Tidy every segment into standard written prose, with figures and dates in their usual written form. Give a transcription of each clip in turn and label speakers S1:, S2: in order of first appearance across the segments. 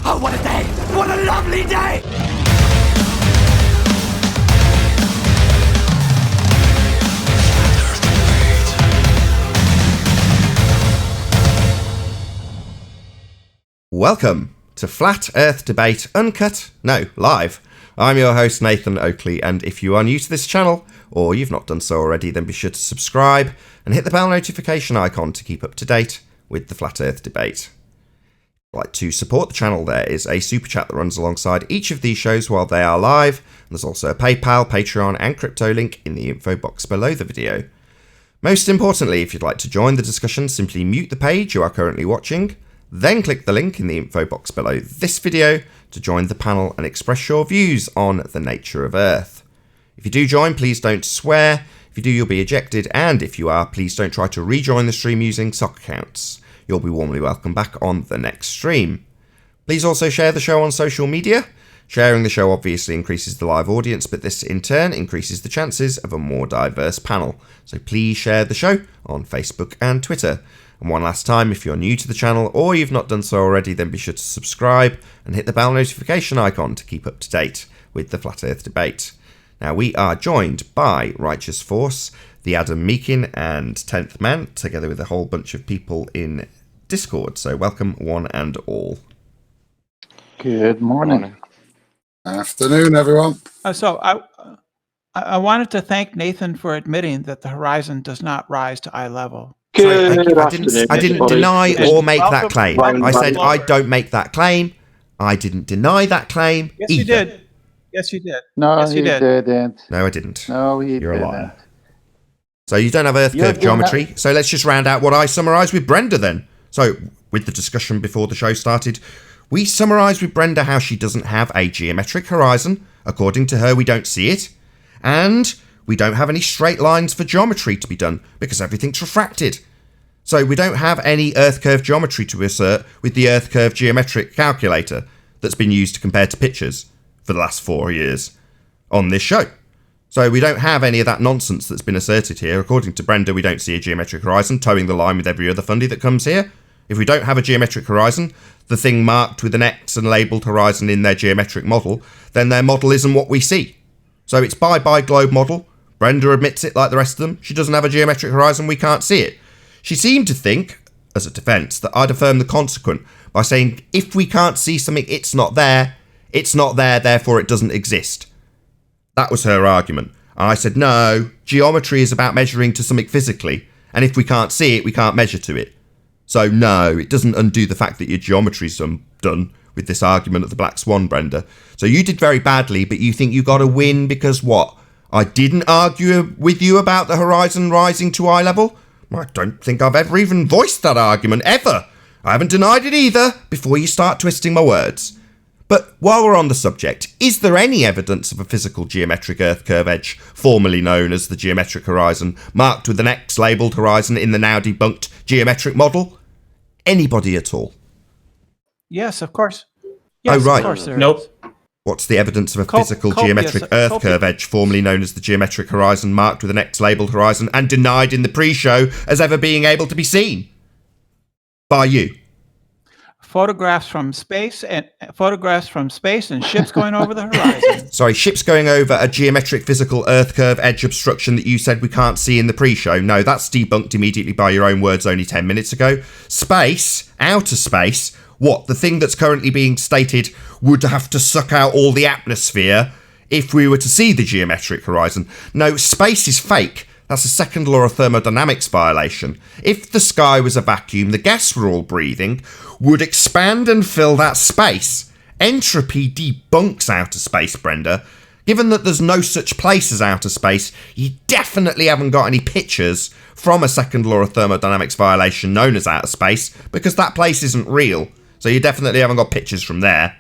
S1: Oh, what a day! What a lovely day!
S2: Welcome to Flat Earth Debate Uncut, no, live. I'm your host Nathan Oakley, and if you are new to this channel, or you've not done so already, then be sure to subscribe and hit the bell notification icon to keep up to date with the Flat Earth Debate. If you'd like to support the channel, there is a super chat that runs alongside each of these shows while they are live, and there's also a PayPal, Patreon and crypto link in the info box below the video. Most importantly, if you'd like to join the discussion, simply mute the page you are currently watching, then click the link in the info box below this video to join the panel and express your views on the nature of Earth. If you do join, please don't swear. If you do, you'll be ejected, and if you are, please don't try to rejoin the stream using sock accounts. You'll be warmly welcome back on the next stream. Please also share the show on social media. Sharing the show obviously increases the live audience, but this in turn increases the chances of a more diverse panel. So please share the show on Facebook and Twitter. And one last time, if you're new to the channel or you've not done so already, then be sure to subscribe and hit the bell notification icon to keep up to date with the Flat Earth Debate. Now, we are joined by Righteous Force, the Adam Meakin and 10th Man, together with a whole bunch of people in Discord. So welcome one and all.
S3: Good morning.
S4: Afternoon, everyone.
S5: So I wanted to thank Nathan for admitting that the horizon does not rise to eye level.
S2: I didn't deny or make that claim. I said I don't make that claim. I didn't deny that claim.
S5: Yes,
S2: either.
S5: you did. Yes, you did.
S3: No,
S5: yes,
S3: he didn't.
S2: No, I didn't.
S3: No, he
S2: You're
S3: didn't.
S2: a liar. So you don't have Earth curve geometry. So let's just round out what I summarised with Brenda then. So with the discussion before the show started, we summarised with Brenda how she doesn't have a geometric horizon. According to her, we don't see it. And we don't have any straight lines for geometry to be done because everything's refracted. So we don't have any Earth curve geometry to assert with the Earth curve geometric calculator that's been used to compare to pictures for the last 4 years on this show. So we don't have any of that nonsense that's been asserted here. According to Brenda, we don't see a geometric horizon, towing the line with every other fundy that comes here. If we don't have a geometric horizon, the thing marked with an X and labelled horizon in their geometric model, then their model isn't what we see. So it's bye-bye globe model. Brenda admits it like the rest of them. She doesn't have a geometric horizon, we can't see it. She seemed to think, as a defence, that I'd affirm the consequent by saying, if we can't see something, it's not there, therefore it doesn't exist. That was her argument. And I said, no, geometry is about measuring to something physically, and if we can't see it, we can't measure to it. So no, it doesn't undo the fact that your geometry's done with this argument of the Black Swan, Brenda. So you did very badly, but you think you got a win because what? I didn't argue with you about the horizon rising to eye level? I don't think I've ever even voiced that argument, ever. I haven't denied it either, before you start twisting my words. But while we're on the subject, is there any evidence of a physical geometric Earth curve edge, formerly known as the geometric horizon, marked with an X labelled horizon in the now debunked geometric model? Anybody at all?
S5: Yes, of course. Yes,
S2: oh, right.
S5: Of course there
S6: Nope.
S5: is.
S2: What's the evidence of a physical geometric Earth curve edge, formerly known as the geometric horizon, marked with an X labelled horizon and denied in the pre-show as ever being able to be seen? By you.
S5: Photographs from space and ships going over the horizon.
S2: Sorry, ships going over a geometric physical Earth curve edge obstruction that you said we can't see in the pre-show. No, that's debunked immediately by your own words only 10 minutes ago. Space, outer space, what, the thing that's currently being stated would have to suck out all the atmosphere if we were to see the geometric horizon. No, space is fake. That's a second law of thermodynamics violation. If the sky was a vacuum, the gas we're all breathing would expand and fill that space. Entropy debunks outer space, Brenda. Given that there's no such place as outer space, you definitely haven't got any pictures from a second law of thermodynamics violation known as outer space, because that place isn't real. So you definitely haven't got pictures from there.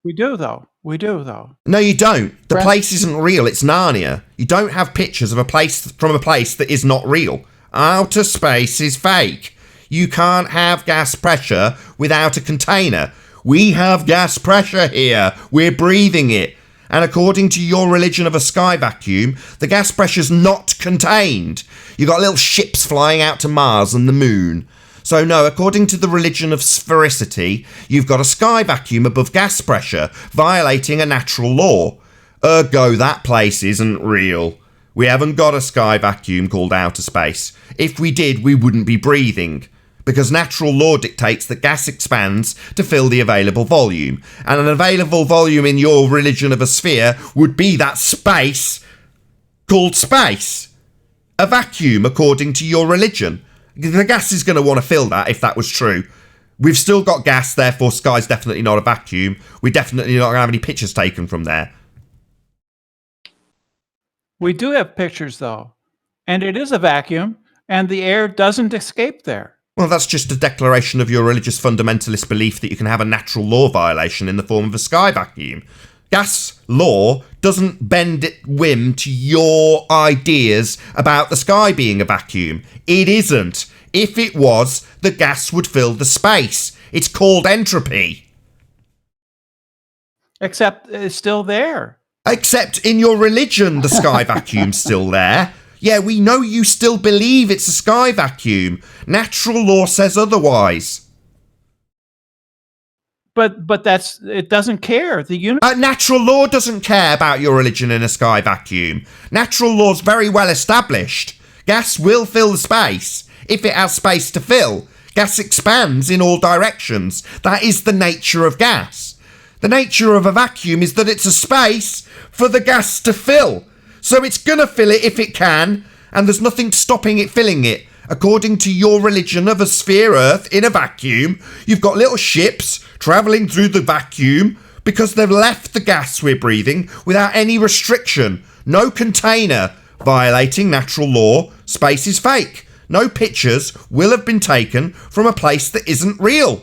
S5: We do, though.
S2: No, you don't. The place isn't real. It's Narnia. You don't have pictures of a place from a place that is not real. Outer space is fake. You can't have gas pressure without a container. We have gas pressure here. We're breathing it. And according to your religion of a sky vacuum, the gas pressure's not contained. You got little ships flying out to Mars and the moon. So no, according to the religion of sphericity, you've got a sky vacuum above gas pressure, violating a natural law. Ergo, that place isn't real. We haven't got a sky vacuum called outer space. If we did, we wouldn't be breathing. Because natural law dictates that gas expands to fill the available volume. And an available volume in your religion of a sphere would be that space called space. A vacuum, according to your religion. The gas is going to want to fill that if that was true. We've still got gas, therefore sky's definitely not a vacuum. We're definitely not going to have any pictures taken from there.
S5: We do have pictures, though. And it is a vacuum, and the air doesn't escape there.
S2: Well, that's just a declaration of your religious fundamentalist belief that you can have a natural law violation in the form of a sky vacuum. Gas law doesn't bend its whim to your ideas about the sky being a vacuum. It isn't. If it was, the gas would fill the space. It's called entropy.
S5: Except it's still there.
S2: Except in your religion, the sky vacuum's still there. Yeah, we know you still believe it's a sky vacuum. Natural law says otherwise.
S5: But that's it doesn't care. The universe.
S2: Natural law doesn't care about your religion in a sky vacuum. Natural law's very well established. Gas will fill the space. If it has space to fill, gas expands in all directions. That is the nature of gas. The nature of a vacuum is that it's a space for the gas to fill. So it's gonna fill it if it can, and there's nothing stopping it filling it. According to your religion of a sphere Earth in a vacuum, you've got little ships travelling through the vacuum because they've left the gas we're breathing without any restriction. No container. Violating natural law. Space is fake. No pictures will have been taken from a place that isn't real.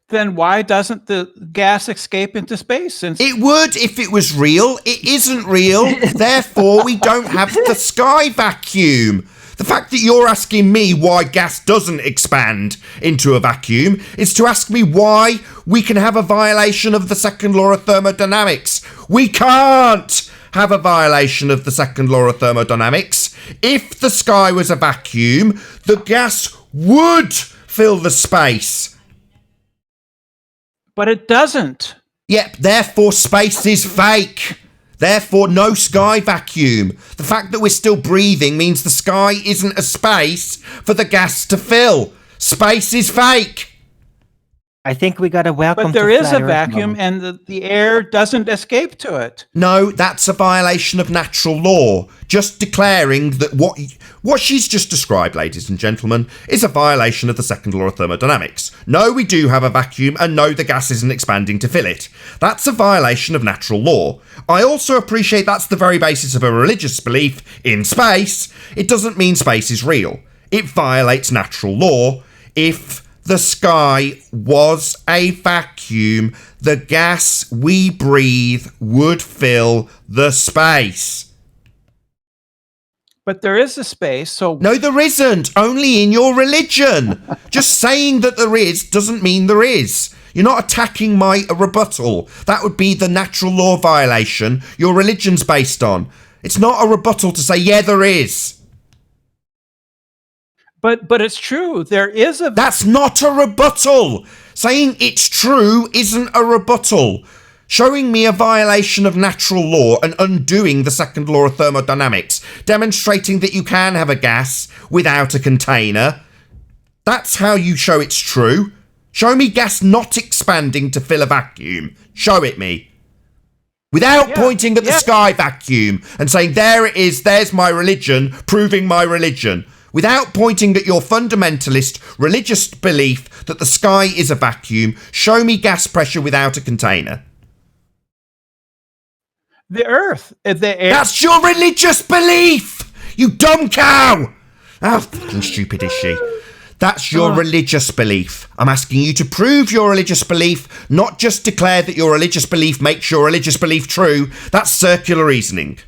S5: Then why doesn't the gas escape into space? Since
S2: It would if it was real. It isn't real. Therefore, we don't have the sky vacuum. The fact that you're asking me why gas doesn't expand into a vacuum is to ask me why we can have a violation of the second law of thermodynamics. We can't have a violation of the second law of thermodynamics. If the sky was a vacuum, the gas would fill the space.
S5: But it doesn't.
S2: Yep, therefore space is fake. Therefore no sky vacuum. The fact that we're still breathing means the sky isn't a space for the gas to fill. Space is fake.
S6: I think we got a welcome.
S5: But there
S6: to
S5: is
S6: flat
S5: a
S6: Earth
S5: vacuum,
S6: moment.
S5: and the air doesn't escape to it.
S2: No, that's a violation of natural law. Just declaring that what she's just described, ladies and gentlemen, is a violation of the second law of thermodynamics. No, we do have a vacuum, and no, the gas isn't expanding to fill it. That's a violation of natural law. I also appreciate that's the very basis of a religious belief in space. It doesn't mean space is real. It violates natural law. If the sky was a vacuum, the gas we breathe would fill the space.
S5: But there is a space, so
S2: No, there isn't. Only in your religion. Just saying that there is doesn't mean there is. You're not attacking my rebuttal. That would be the natural law violation your religion's based on. It's not a rebuttal to say, yeah, there is.
S5: but it's true. There is a
S2: That's not a rebuttal. Saying it's true isn't a rebuttal. Showing me a violation of natural law and undoing the second law of thermodynamics, demonstrating that you can have a gas without a container. That's how you show it's true. Show me gas not expanding to fill a vacuum. Show it me. Without pointing at the sky vacuum and saying, there it is, there's my religion, proving my religion. Without pointing at your fundamentalist religious belief that the sky is a vacuum, show me gas pressure without a container.
S5: the Earth, the air.
S2: That's your religious belief, you dumb cow! How fucking stupid is she? That's your religious belief. I'm asking you to prove your religious belief, not just declare that your religious belief makes your religious belief true. That's circular reasoning.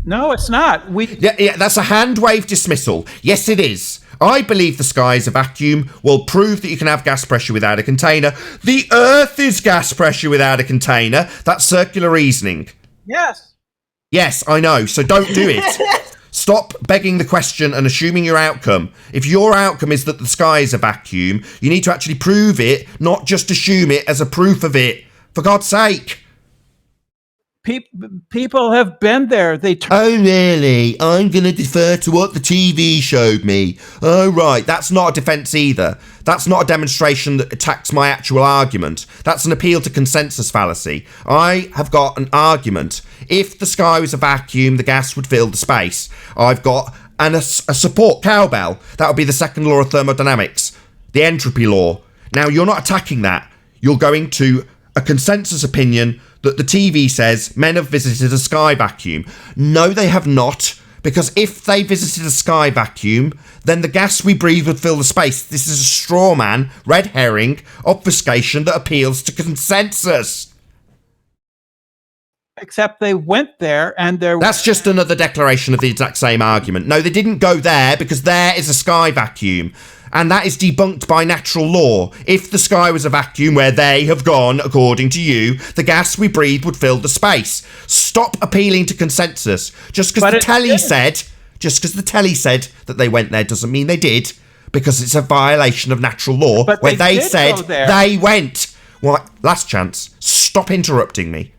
S5: No, it's not.
S2: Yeah, that's a hand wave dismissal. Yes, it is. I believe the sky is a vacuum. Will prove that you can have gas pressure without a container. The Earth is gas pressure without a container. That's circular reasoning.
S5: Yes.
S2: Yes, I know. So don't do it. Stop begging the question and assuming your outcome. If your outcome is that the sky is a vacuum, you need to actually prove it, not just assume it as a proof of it. For God's sake.
S5: People have been there.
S2: Oh, really? I'm going to defer to what the TV showed me. Oh, right. That's not a defence either. That's not a demonstration that attacks my actual argument. That's an appeal to consensus fallacy. I have got an argument. If the sky was a vacuum, the gas would fill the space. I've got a support cowbell. That would be the second law of thermodynamics, the entropy law. Now, you're not attacking that. You're going to a consensus opinion that the TV says men have visited a sky vacuum. No, they have not, because if they visited a sky vacuum, then the gas we breathe would fill the space. This is a straw man, red herring, obfuscation that appeals to consensus.
S5: Except they went there and there...
S2: That's just another declaration of the exact same argument. No, they didn't go there because there is a sky vacuum. And that is debunked by natural law. If the sky was a vacuum where they have gone, according to you, the gas we breathe would fill the space. Stop appealing to consensus. Just because the telly said that they went there doesn't mean they did, because it's a violation of natural law where they said they went. Well, last chance. Stop interrupting me.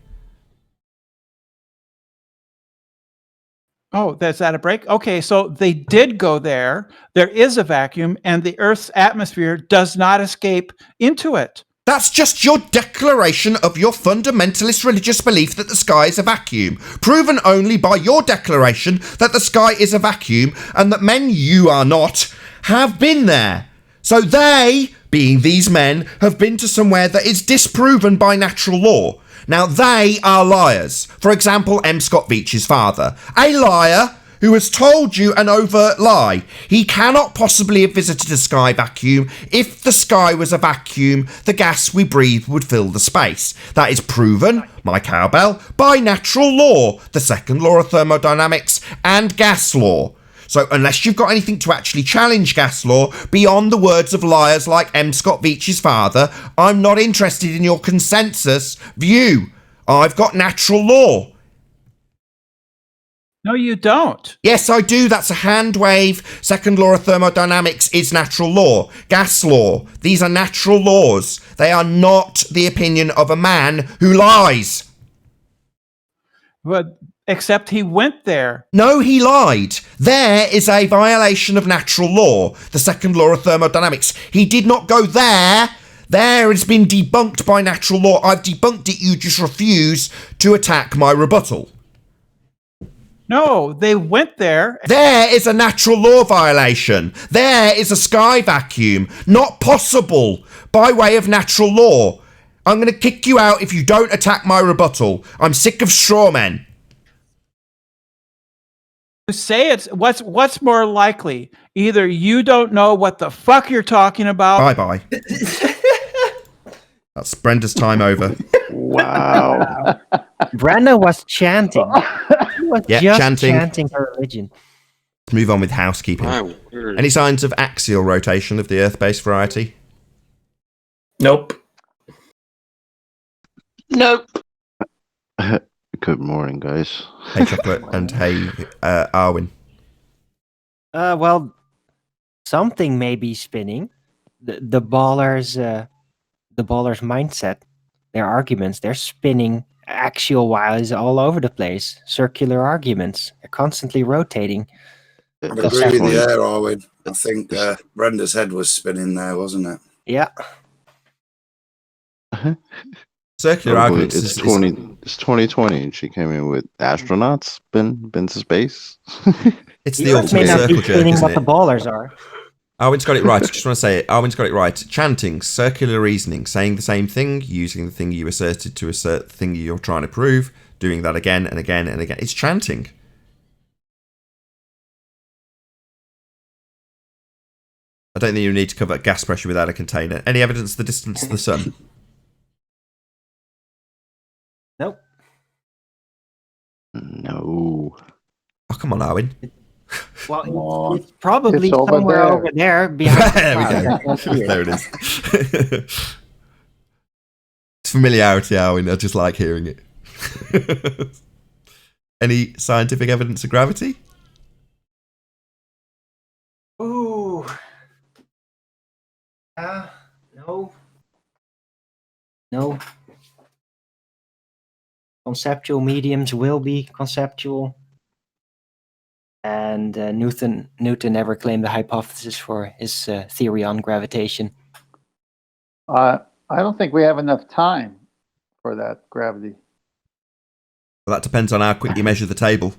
S5: Oh, that's at a break? Okay, so they did go there. There is a vacuum, and the Earth's atmosphere does not escape into it.
S2: That's just your declaration of your fundamentalist religious belief that the sky is a vacuum, proven only by your declaration that the sky is a vacuum and that men you are not have been there. So they, being these men, have been to somewhere that is disproven by natural law. Now, they are liars. For example, M. Scott Veitch's father. A liar who has told you an overt lie. He cannot possibly have visited a sky vacuum. If the sky was a vacuum, the gas we breathe would fill the space. That is proven, my cowbell, by natural law, the second law of thermodynamics, and gas law. So unless you've got anything to actually challenge gas law beyond the words of liars like M. Scott Veitch's father, I'm not interested in your consensus view. I've got natural law.
S5: No, you don't.
S2: Yes, I do. That's a hand wave. Second law of thermodynamics is natural law. Gas law. These are natural laws. They are not the opinion of a man who lies.
S5: But except he went there.
S2: No, he lied. There is a violation of natural law, the second law of thermodynamics. He did not go there. There has been debunked by natural law. I've debunked it. You just refuse to attack my rebuttal.
S5: No, they went there.
S2: There is a natural law violation. There is a sky vacuum. Not possible by way of natural law. I'm going to kick you out if you don't attack my rebuttal. I'm sick of straw men.
S5: Say it's what's more likely? Either you don't know what the fuck you're talking about.
S2: Bye. That's Brenda's time over.
S3: Wow.
S6: Brenda was chanting. She was just chanting her religion.
S2: Let's move on with housekeeping. Any signs of axial rotation of the Earth-based variety?
S7: Nope.
S8: Good morning, guys.
S2: Hey, Chocolate, and hey, Arwin.
S6: Well, something may be spinning. The ballers' mindset, their arguments, they're spinning axial wise all over the place. Circular arguments, they're constantly rotating.
S4: I would agree with you there, Arwin. I think Brenda's head was spinning there, wasn't it?
S6: Yeah.
S2: Circular arguments.
S8: It's 2020, and she came in with astronauts been to space.
S2: It's the ultimate circle jerk, isn't
S6: what
S2: it?
S6: the ballers are.
S2: Arwin's got it right. I just want to say it. Arwin's got it right. Chanting, circular reasoning, saying the same thing, using the thing you asserted to assert the thing you're trying to prove, doing that again and again and again. It's chanting. I don't think you need to cover gas pressure without a container. Any evidence of the distance to the sun?
S6: Nope.
S8: No.
S2: Oh, come on, Arwin.
S6: Well, it's probably
S3: It's over
S6: somewhere
S3: there.
S6: over there behind
S2: There we go. There it is. It's familiarity, Arwin. I just like hearing it. Any scientific evidence of gravity?
S6: Ooh. No. No. Conceptual mediums will be conceptual. And Newton never claimed the hypothesis for his theory on gravitation.
S3: I don't think we have enough time for that gravity.
S2: Well, that depends on how quick you measure the table.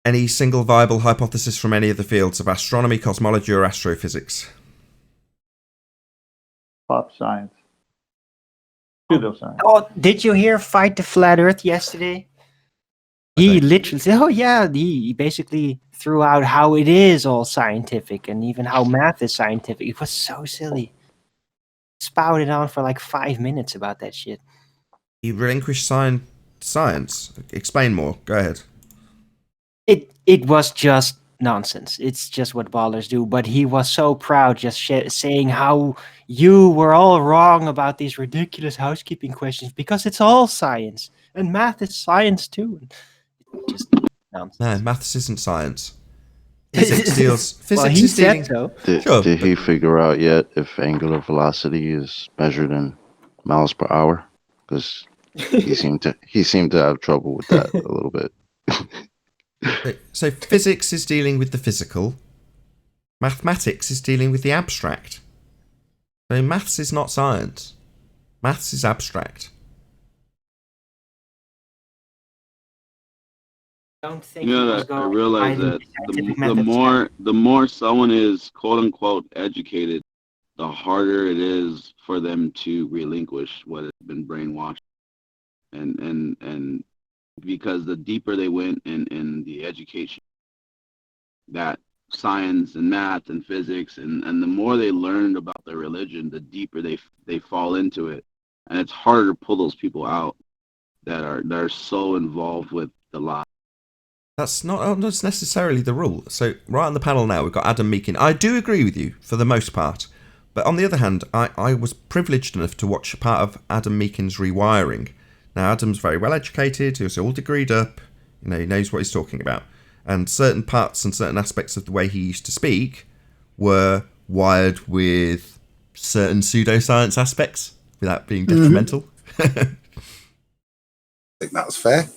S2: Any single viable hypothesis from any of the fields of astronomy, cosmology, or astrophysics?
S3: Pop science. Pseudoscience.
S6: Oh, did you hear Fight the Flat Earth yesterday? He literally said, oh yeah, he basically threw out how it is all scientific and even how math is scientific. It was so silly. Spouted on for like 5 minutes about that shit.
S2: He relinquished science. Explain more. Go ahead.
S6: It was just nonsense. It's just what ballers do. But he was so proud, just saying how you were all wrong about these ridiculous housekeeping questions because it's all science and math is science too. Just nonsense.
S2: No, maths isn't science. Physics deals.
S6: Well,
S2: Physics
S6: he
S2: is dealing.
S6: said so.
S2: Sure,
S8: Did he figure out yet if angular velocity is measured in miles per hour? Because he seemed to have trouble with that a little bit.
S2: So physics is dealing with the physical. Mathematics is dealing with the abstract. So maths is not science. Maths is abstract.
S6: Don't think
S9: You
S6: he
S9: know
S6: was
S9: that I
S6: going
S9: realize
S6: by
S9: that
S6: scientific
S9: the
S6: methods.
S9: more someone is quote unquote educated, the harder it is for them to relinquish what has been brainwashed. And because the deeper they went in the education, that science and math and physics and the more they learned about their religion, the deeper they fall into it. And it's harder to pull those people out that are so involved with the lie.
S2: That's not necessarily the rule. So right on the panel now, we've got Adam Meakin. I do agree with you for the most part. But on the other hand, I was privileged enough to watch part of Adam Meakin's rewiring. Now, Adam's very well educated. He was all degreed up. You know, he knows what he's talking about. And certain parts and certain aspects of the way he used to speak were wired with certain pseudoscience aspects without being detrimental.
S4: I think that's fair.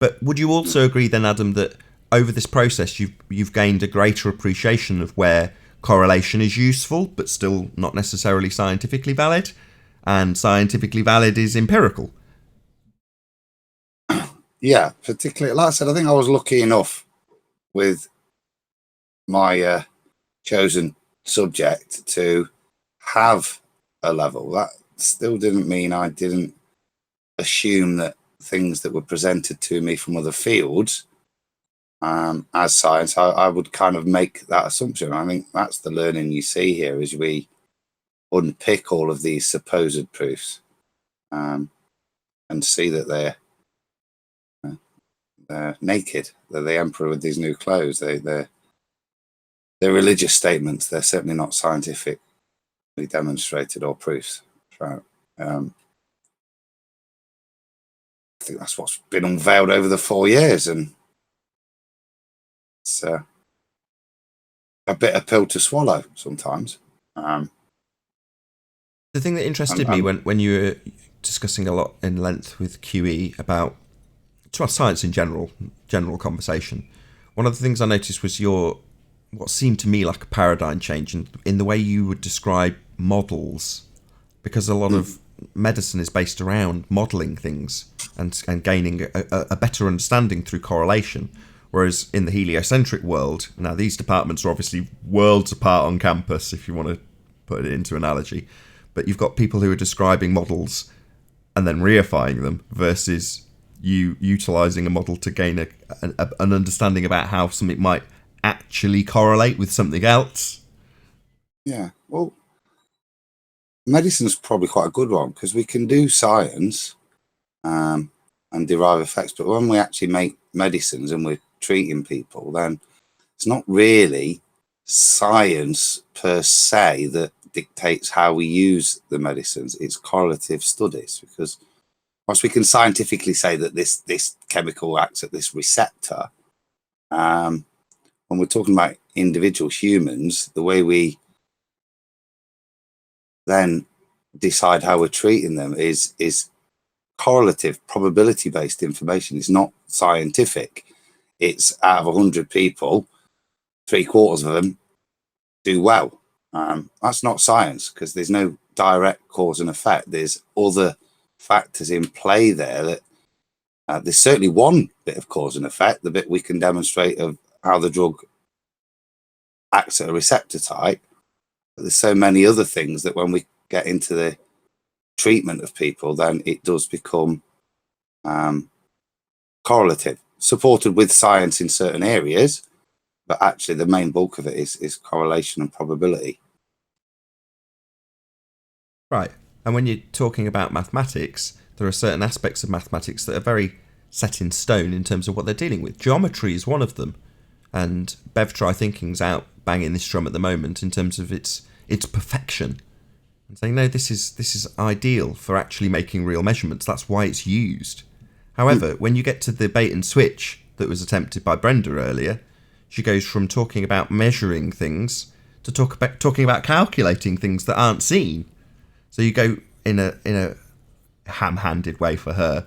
S2: But would you also agree then, Adam, that over this process you've gained a greater appreciation of where correlation is useful but still not necessarily scientifically valid, and scientifically valid is empirical?
S4: Yeah, particularly, like I said, I think I was lucky enough with my chosen subject to have a level. That still didn't mean I didn't assume that things that were presented to me from other fields as science, I would kind of make that assumption. I think that's the learning you see here as we unpick all of these supposed proofs and see that they're naked. They're the emperor with these new clothes. They're religious statements. They're certainly not scientifically demonstrated or proofs. So, I think that's what's been unveiled over the 4 years, and it's a bitter pill to swallow sometimes.
S2: The thing that interested me when you were discussing a lot in length with QE about science in general conversation, one of the things I noticed was what seemed to me like a paradigm change in the way you would describe models, because a lot of medicine is based around modelling things and gaining a better understanding through correlation. Whereas in the heliocentric world, now these departments are obviously worlds apart on campus, if you want to put it into analogy, but you've got people who are describing models and then reifying them versus you utilising a model to gain an understanding about how something might actually correlate with something else.
S4: Yeah, well, medicine's probably quite a good one because we can do science and derive effects, but when we actually make medicines and we're treating people, then it's not really science per se that dictates how we use the medicines. It's correlative studies, because whilst we can scientifically say that this chemical acts at this receptor, when we're talking about individual humans, the way we then decide how we're treating them is correlative, probability-based information. It's not scientific. It's out of 100 people, 3/4 of them do well. That's not science, because there's no direct cause and effect. There's other factors in play there that there's certainly one bit of cause and effect, the bit we can demonstrate of how the drug acts at a receptor type. But there's so many other things that when we get into the treatment of people, then it does become correlative, supported with science in certain areas, but actually the main bulk of it is correlation and probability.
S2: Right. And when you're talking about mathematics, there are certain aspects of mathematics that are very set in stone in terms of what they're dealing with. Geometry is one of them. And BevTry Thinking's out banging this drum at the moment in terms of its perfection. And saying, no, this is ideal for actually making real measurements. That's why it's used. However, when you get to the bait and switch that was attempted by Brenda earlier, she goes from talking about measuring things to talking about calculating things that aren't seen. So you go in a ham-handed way for her,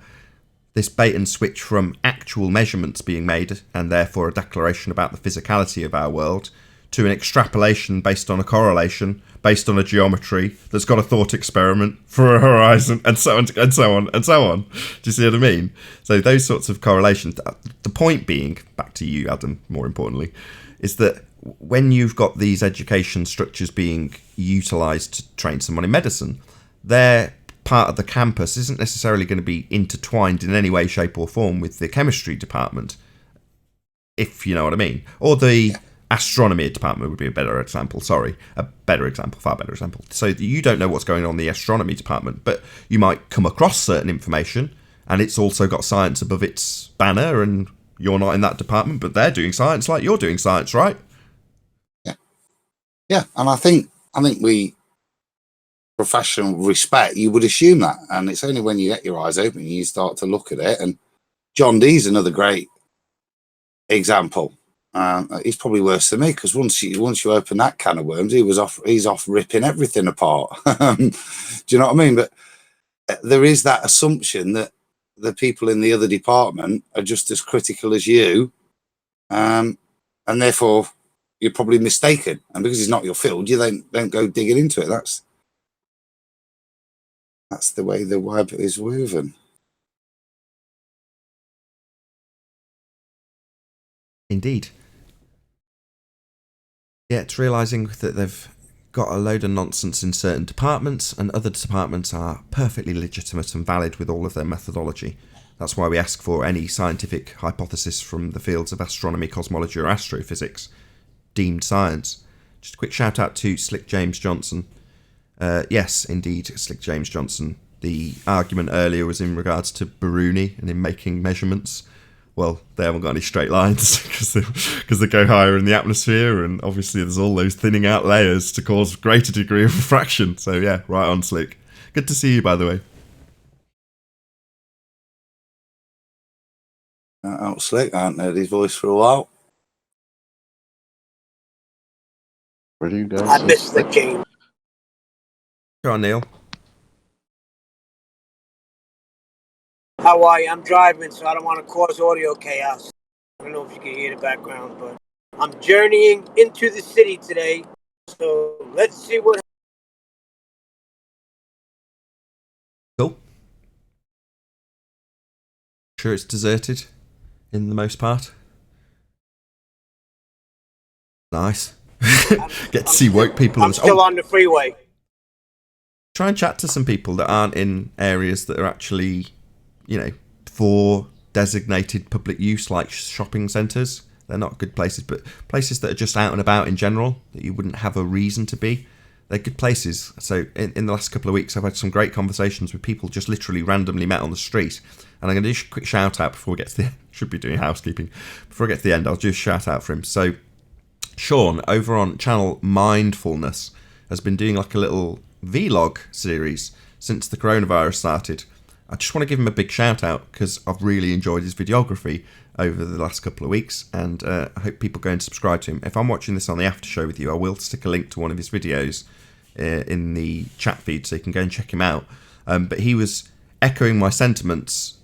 S2: this bait and switch from actual measurements being made and therefore a declaration about the physicality of our world to an extrapolation based on a correlation, based on a geometry that's got a thought experiment for a horizon, and so on and so on and so on. Do you see what I mean? So those sorts of correlations. The point being, back to you, Adam, more importantly, is that when you've got these education structures being utilised to train someone in medicine, their part of the campus isn't necessarily going to be intertwined in any way, shape or form with the chemistry department, if you know what I mean. Or the astronomy department would be a better example. Sorry, a better example, far better example. So you don't know what's going on in the astronomy department, but you might come across certain information and it's also got science above its banner and you're not in that department, but they're doing science like you're doing science, right?
S4: Yeah, and I think we, professional respect, you would assume that, and it's only when you get your eyes open you start to look at it. And John Dee's another great example. He's probably worse than me, because once you open that can of worms, he's off ripping everything apart. Do you know what I mean? But there is that assumption that the people in the other department are just as critical as you, and therefore you're probably mistaken. And because it's not your field, you don't go digging into it. That's the way the web is woven.
S2: Indeed. Yeah, it's realising that they've got a load of nonsense in certain departments and other departments are perfectly legitimate and valid with all of their methodology. That's why we ask for any scientific hypothesis from the fields of astronomy, cosmology or astrophysics deemed science. Just a quick shout out to Slick James Johnson. Yes, indeed, Slick James Johnson. The argument earlier was in regards to Biruni and in making measurements. Well, they haven't got any straight lines because they go higher in the atmosphere, and obviously there's all those thinning out layers to cause greater degree of refraction. So yeah, right on, Slick. Good to see you, by the way.
S4: Out Slick, I haven't heard his voice for a while.
S8: Where do you guys?
S1: I missed the game.
S2: Go on, Neil.
S1: How are you? I'm driving, so I don't want to cause audio chaos. I don't know if you can hear the background, but I'm journeying into the city today. So let's see what.
S2: Cool. Sure, it's deserted in the most part. Nice. Get to see woke people.
S1: I'm still on the freeway.
S2: Try and chat to some people that aren't in areas that are actually, for designated public use, like shopping centres. They're not good places, but places that are just out and about in general, that you wouldn't have a reason to be. They're good places. So in the last couple of weeks, I've had some great conversations with people just literally randomly met on the street. And I'm going to do a quick shout out before we get to the end. Should be doing housekeeping. Before I get to the end, I'll just shout out for him. So Sean, over on channel Mindfulness, has been doing like a little vlog series since the coronavirus started. I just want to give him a big shout out because I've really enjoyed his videography over the last couple of weeks, and I hope people go and subscribe to him. If I'm watching this on the after show with you, I will stick a link to one of his videos in the chat feed so you can go and check him out. But he was echoing my sentiments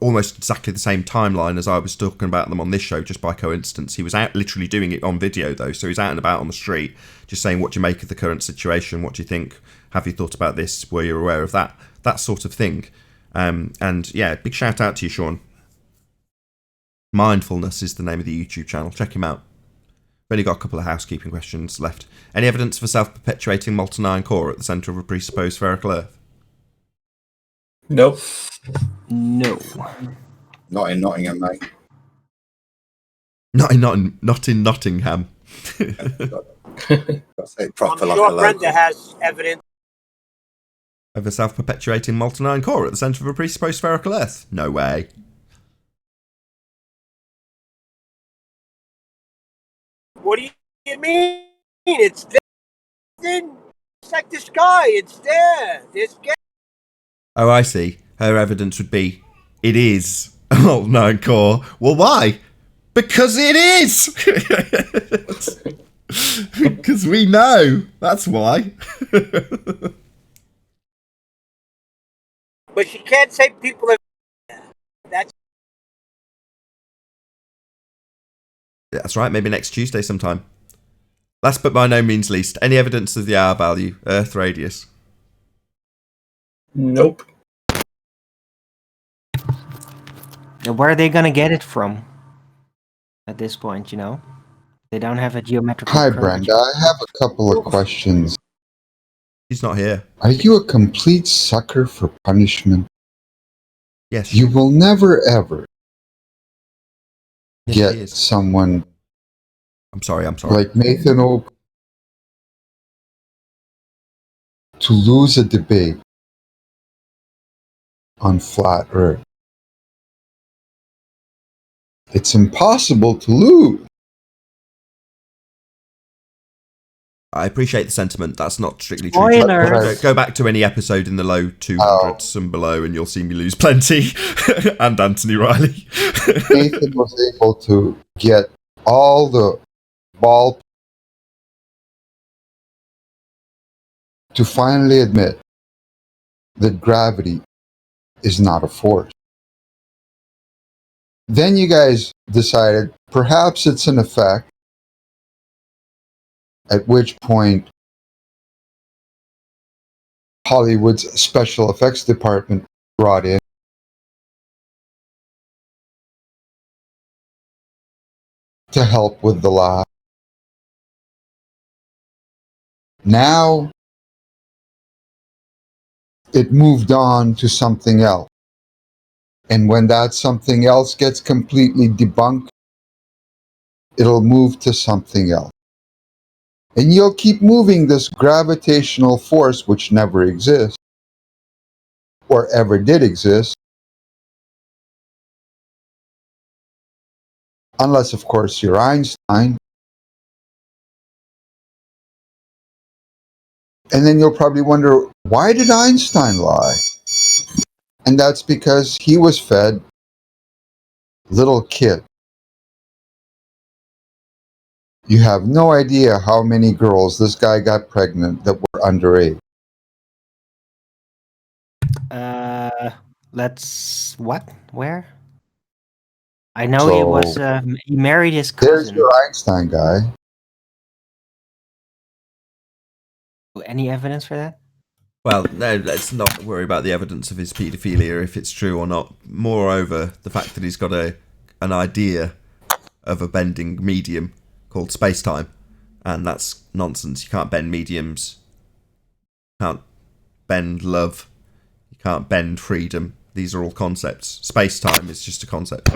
S2: almost exactly the same timeline as I was talking about them on this show, just by coincidence. He was out literally doing it on video though, so he's out and about on the street just saying, what do you make of the current situation, what do you think, have you thought about this, were you aware of that sort of thing. And yeah, big shout out to you, Sean. Mindfulness is the name of the YouTube channel. Check him out. We've only got a couple of housekeeping questions left. Any evidence of a self-perpetuating molten iron core at the centre of a presupposed spherical Earth?
S7: Nope.
S6: No.
S4: Not in Nottingham, mate.
S2: Not in Nottingham.
S4: Got to say it proper
S1: I'm
S4: like
S1: sure
S4: a
S1: Brenda
S4: local.
S1: has evidence.
S2: Of a self-perpetuating molten iron core at the centre of a presupposed spherical Earth? No way.
S1: What do you mean? It's there. Check the sky. It's there. There's gas.
S2: Oh, I see. Her evidence would be, it is a molten iron core. Well, why? Because it is! Because we know. That's why.
S1: But she can't say people are.
S2: That's right, maybe next Tuesday sometime. Last but by no means least, any evidence of the R value, Earth radius?
S7: Nope.
S6: Now, where are they gonna get it from? At this point, you know, they don't have a geometrical.
S10: Hi,
S6: curvature.
S10: Brenda. I have a couple of questions.
S2: He's not here.
S10: Are you a complete sucker for punishment?
S2: Yes.
S10: You will never, ever
S2: Yes, he
S10: get
S2: is.
S10: someone
S2: I'm sorry.
S10: like Nathan Oakley to lose a debate on flat Earth. It's impossible to lose.
S2: I appreciate the sentiment. That's not strictly true.
S6: Spoilers.
S2: Go back to any episode in the low 200s and below, and you'll see me lose plenty. And Anthony Riley.
S10: Nathan was able to get all the ball to finally admit that gravity is not a force. Then you guys decided perhaps it's an effect, at which point Hollywood's special effects department brought in to help with the laugh. Now it moved on to something else. And when that something else gets completely debunked, it'll move to something else. And you'll keep moving this gravitational force, which never exists, or ever did exist, unless, of course, you're Einstein. And then you'll probably wonder, why did Einstein lie? And that's because he was fed little kid. You have no idea how many girls this guy got pregnant that were underage.
S6: Let's what? Where? I know he was.
S10: So,
S6: He married his
S10: There's
S6: cousin.
S10: your Einstein guy.
S6: Any evidence for that?
S2: Well, no, let's not worry about the evidence of his paedophilia, if it's true or not. Moreover, the fact that he's got an idea of a bending medium called space-time, and that's nonsense. You can't bend mediums. You can't bend love. You can't bend freedom. These are all concepts. Space-time is just a concept.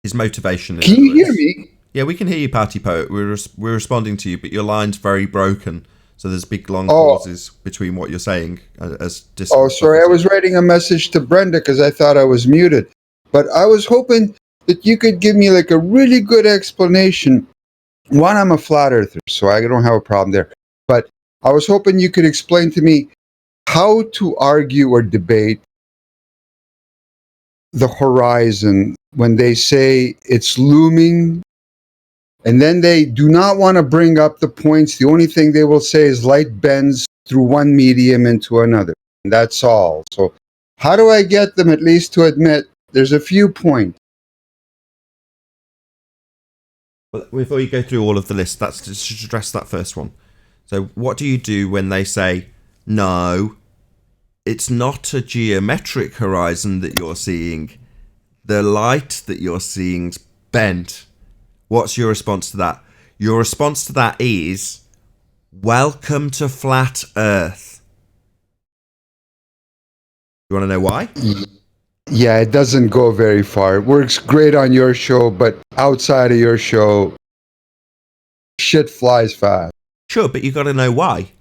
S2: His motivation is...
S10: Can you hear me?
S2: Yeah, we can hear you, Party Poet. We're responding to you, but your line's very broken. So there's big long pauses between what you're saying as
S10: Oh, sorry. I was writing a message to Brenda because I thought I was muted. But I was hoping that you could give me like a really good explanation. One, I'm a flat earther, so I don't have a problem there. But I was hoping you could explain to me how to argue or debate the horizon when they say it's looming, and then they do not want to bring up the points. The only thing they will say is light bends through one medium into another. And that's all. So how do I get them at least to admit there's a few points?
S2: Well, before you go through all of the list, that's just address that first one. So what do you do when they say, no, it's not a geometric horizon that you're seeing. The light that you're seeing's bent. What's your response to that? Your response to that is, welcome to flat Earth. You want to know why?
S10: Yeah, it doesn't go very far. It works great on your show, but outside of your show, shit flies fast.
S2: Sure, but you got to know why.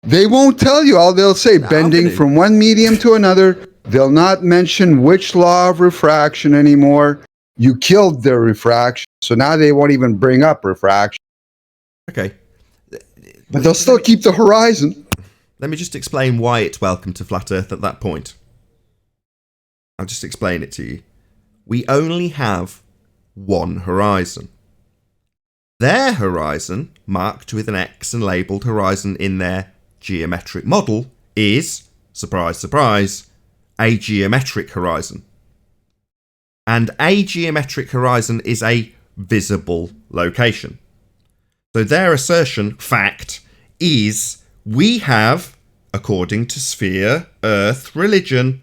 S10: They won't tell you. All they'll say, bending from one medium to another. They'll not mention which law of refraction anymore. You killed their refraction, so now they won't even bring up refraction.
S2: Okay.
S10: But they'll still keep the horizon.
S2: Let me just explain why it's welcome to flat Earth at that point. I'll just explain it to you. We only have one horizon. Their horizon, marked with an X and labelled horizon in their geometric model, is, surprise, surprise, a geometric horizon. And a geometric horizon is a visible location. So their assertion, fact, is we have, according to sphere, earth, religion,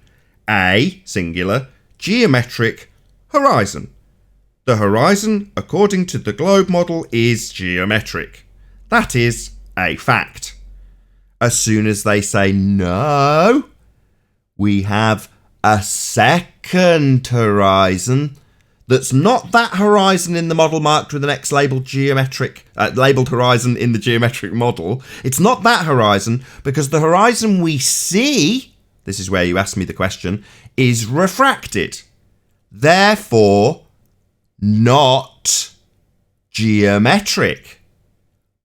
S2: a, singular, geometric horizon. The horizon, according to the globe model, is geometric. That is a fact. As soon as they say no, we have a second horizon that's not that horizon in the model marked with an X labelled labelled horizon in the geometric model. It's not that horizon because the horizon we see, this is where you asked me the question, is refracted. Therefore, not geometric.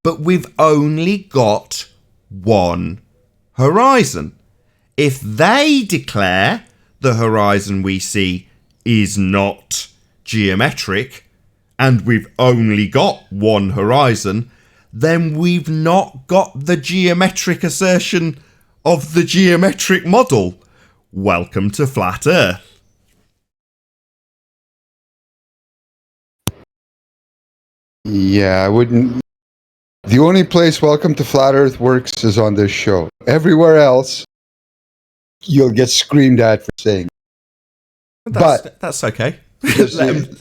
S2: But we've only got one horizon. If they declare the horizon we see is not geometric, and we've only got one horizon, then we've not got the geometric assertion of the geometric model. Welcome to flat Earth.
S10: Yeah, I wouldn't. The only place Welcome to Flat Earth works is on this show. Everywhere else, you'll get screamed at for saying.
S2: That's okay.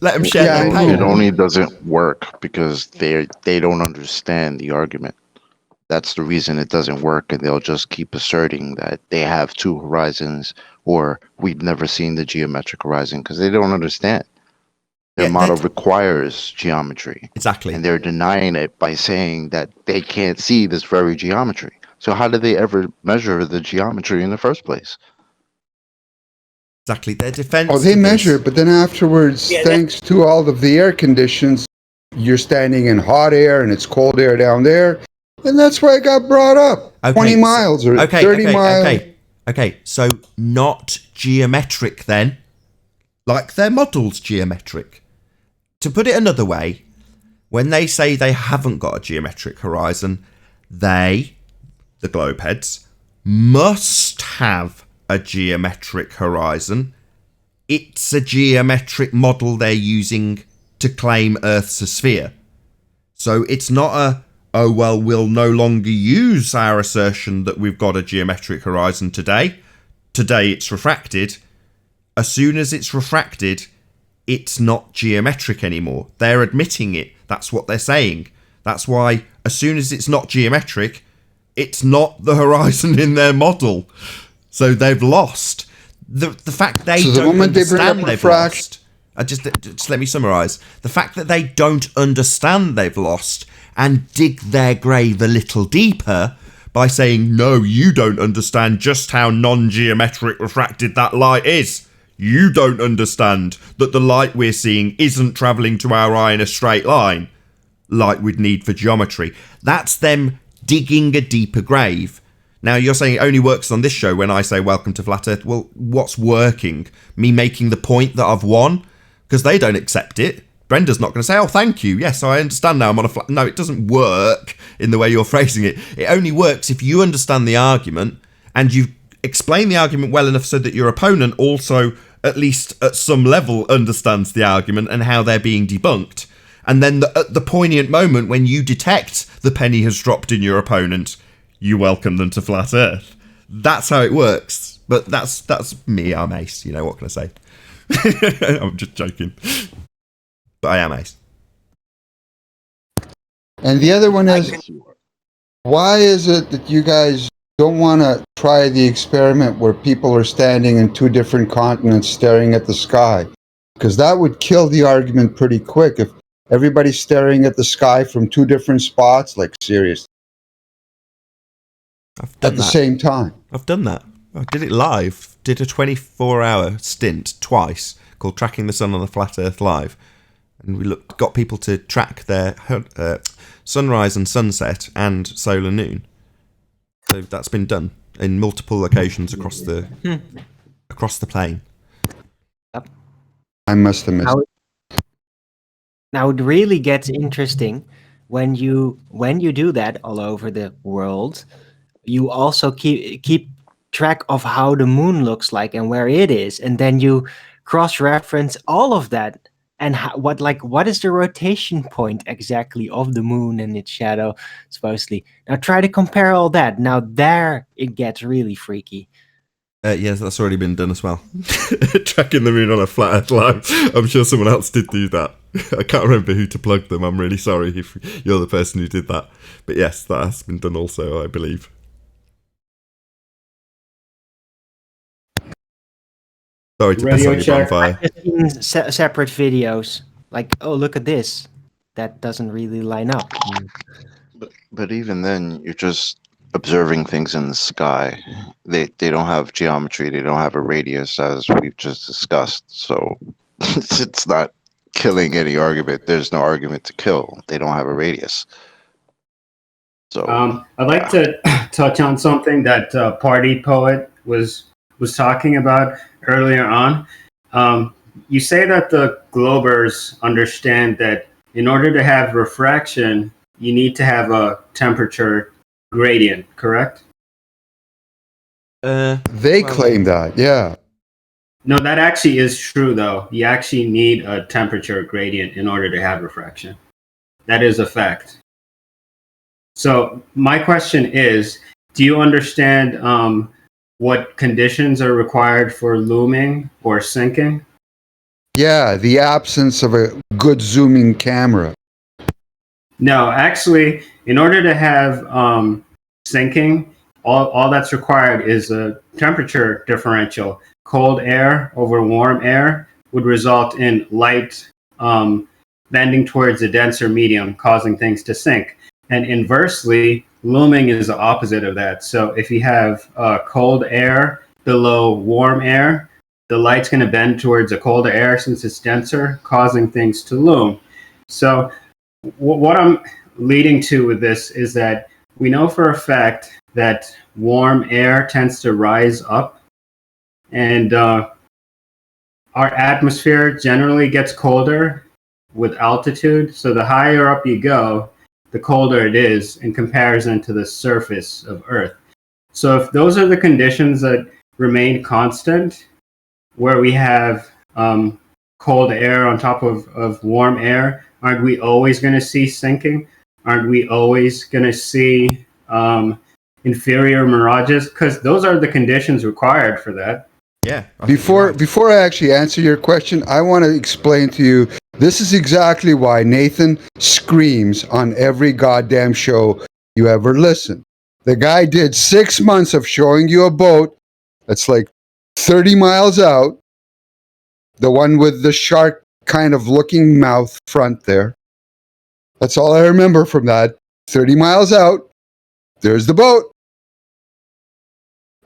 S2: let them share their pain.
S8: It only doesn't work because they don't understand the argument. That's the reason it doesn't work, and they'll just keep asserting that they have two horizons, or we've never seen the geometric horizon, because they don't understand. Their model requires geometry.
S2: Exactly.
S8: And they're denying it by saying that they can't see this very geometry. So how did they ever measure the geometry in the first place?
S2: Exactly. Their defense.
S10: Oh, they measure, but then afterwards, thanks to all of the air conditions, you're standing in hot air and it's cold air down there. And that's why it got brought up. 20 miles or 30 miles.
S2: Okay, so not geometric then. Like their model's geometric. To put it another way, when they say they haven't got a geometric horizon, they, the globe heads, must have a geometric horizon. It's a geometric model they're using to claim Earth's a sphere. So it's not a, oh well, we'll no longer use our assertion that we've got a geometric horizon today. Today it's refracted. As soon as it's refracted, it's not geometric anymore. They're admitting it. That's what they're saying. That's why as soon as it's not geometric, it's not the horizon in their model. So they've lost. The fact they don't understand they've lost. Just let me summarise. The fact that they don't understand they've lost and dig their grave a little deeper by saying, no, you don't understand just how non-geometric refracted that light is. You don't understand that the light we're seeing isn't travelling to our eye in a straight line. like we'd need for geometry. That's them digging a deeper grave. Now, you're saying it only works on this show when I say welcome to Flat Earth. Well, what's working? Me making the point that I've won? Because they don't accept it. Brenda's not going to say, oh, thank you. Yes, I understand now I'm on a flat... No, it doesn't work in the way you're phrasing it. It only works if you understand the argument and you explain the argument well enough so that your opponent also, at least at some level, understands the argument and how they're being debunked. And then at the poignant moment when you detect the penny has dropped in your opponent, you welcome them to Flat Earth. That's how it works. But that's me. I'm Ace. You know, what can I say? I'm just joking. But I am Ace.
S10: And the other one is, why is it that you guys don't want to try the experiment where people are standing in two different continents staring at the sky? Because that would kill the argument pretty quick if everybody's staring at the sky from two different spots, like seriously.
S2: I've done
S10: at the
S2: that.
S10: same time.
S2: I've done that. I did it live. Did a 24-hour stint twice called Tracking the Sun on the Flat Earth Live. And we got people to track their sunrise and sunset and solar noon. So that's been done in multiple locations across the plane.
S10: I must have missed.
S6: Now it really gets interesting when you do that all over the world. You also keep track of how the moon looks like and where it is, and then you cross-reference all of that and what is the rotation point exactly of the moon and its shadow supposedly. Now try to compare all that. Now there it gets really freaky.
S2: Yes, that's already been done as well. Tracking the moon on a Flat Earth Live. I'm sure someone else did do that. I can't remember who to plug them. I'm really sorry if you're the person who did that. But yes, that has been done also, I believe. Sorry to piss on your bonfire.
S6: I've just seen separate videos. Like, oh, look at this. That doesn't really line up.
S8: But even then, you're just observing things in the sky. They don't have geometry. They don't have a radius, as we've just discussed. So it's not killing any argument. There's no argument to kill. They don't have a radius. So
S11: I'd like to touch on something that Party Poet was talking about earlier on. You say that the Globers understand that in order to have refraction, you need to have a temperature gradient, correct?
S10: They claim that, yeah.
S11: No, that actually is true, though. You actually need a temperature gradient in order to have refraction. That is a fact. So my question is, do you understand what conditions are required for looming or sinking?
S10: Yeah, the absence of a good zooming camera.
S11: No, actually, in order to have sinking, all that's required is a temperature differential. Cold air over warm air would result in light bending towards a denser medium, causing things to sink. And inversely, looming is the opposite of that. So if you have cold air below warm air, the light's going to bend towards a colder air since it's denser, causing things to loom. So what I'm leading to with this is that we know for a fact that warm air tends to rise up, and our atmosphere generally gets colder with altitude. So the higher up you go, the colder it is in comparison to the surface of Earth. So if those are the conditions that remain constant, where we have cold air on top of warm air, aren't we always going to see sinking? Aren't we always going to see inferior mirages? Because those are the conditions required for that.
S2: Yeah.
S10: Before I actually answer your question, I want to explain to you, this is exactly why Nathan screams on every goddamn show you ever listen. The guy did 6 months of showing you a boat that's like 30 miles out, the one with the shark kind of looking mouth front there. That's all I remember from that. 30 miles out, there's the boat.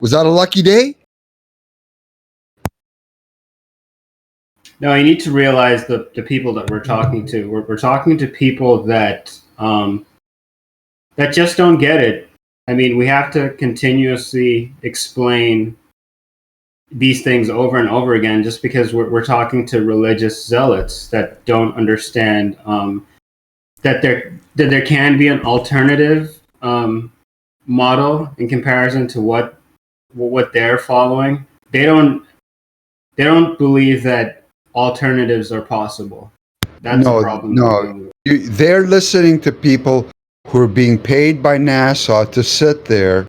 S10: Was that a lucky day?
S11: No, you need to realize the people that we're talking to. We're talking to people that that just don't get it. I mean, we have to continuously explain these things over and over again just because we're talking to religious zealots that don't understand that there can be an alternative model in comparison to what they're following. They don't believe that alternatives are possible. That's the problem.
S10: No. They're listening to people who are being paid by NASA to sit there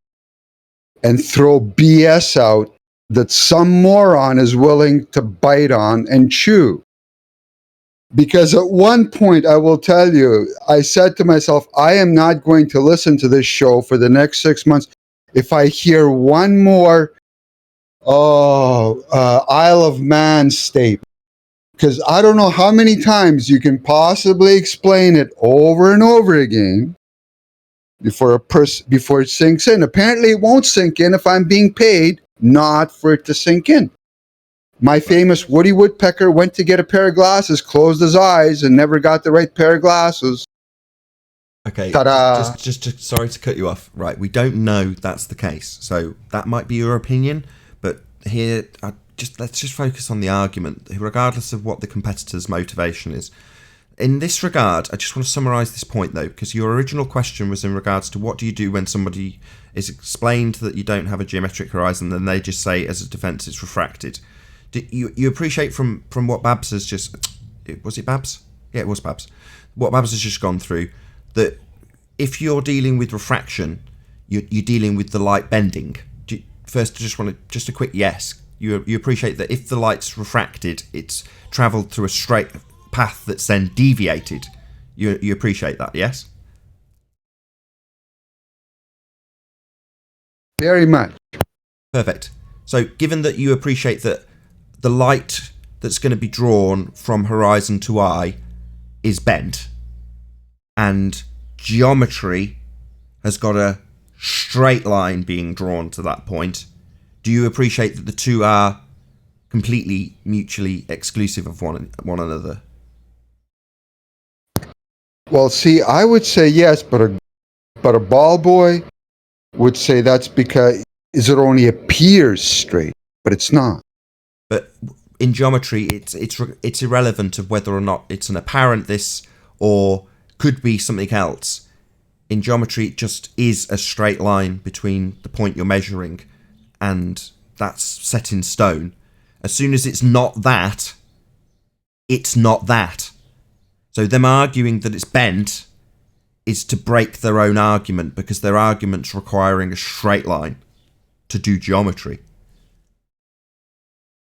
S10: and throw BS out that some moron is willing to bite on and chew. Because at one point, I will tell you, I said to myself, I am not going to listen to this show for the next 6 months if I hear one more Isle of Man statement. Because I don't know how many times you can possibly explain it over and over again before it sinks in. Apparently, it won't sink in if I'm being paid not for it to sink in. My famous Woody Woodpecker went to get a pair of glasses, closed his eyes, and never got the right pair of glasses.
S2: Okay,
S10: Ta-da!
S2: just sorry to cut you off. Right, we don't know that's the case, so that might be your opinion. But here, let's just focus on the argument, regardless of what the competitor's motivation is. In this regard, I just want to summarise this point, though, because your original question was in regards to what do you do when somebody is explained that you don't have a geometric horizon, and they just say, as a defence, it's refracted. Do you appreciate from what Babs has just... Was it Babs? Yeah, it was Babs. What Babs has just gone through, that if you're dealing with refraction, you're dealing with the light bending. First, I just want a quick yes. You appreciate that if the light's refracted, it's travelled through a straight path that's then deviated. You appreciate that, yes?
S10: Very much.
S2: Perfect. So, given that you appreciate that the light that's going to be drawn from horizon to eye is bent, and geometry has got a straight line being drawn to that point, do you appreciate that the two are completely mutually exclusive of one another?
S10: Well, see, I would say yes, but a ball boy would say that's because it only appears straight, but it's not.
S2: But in geometry, it's irrelevant of whether or not it's an apparent this or could be something else. In geometry, it just is a straight line between the point you're measuring, and that's set in stone. As soon as it's not that, it's not that. So them arguing that it's bent is to break their own argument, because their argument's requiring a straight line to do geometry.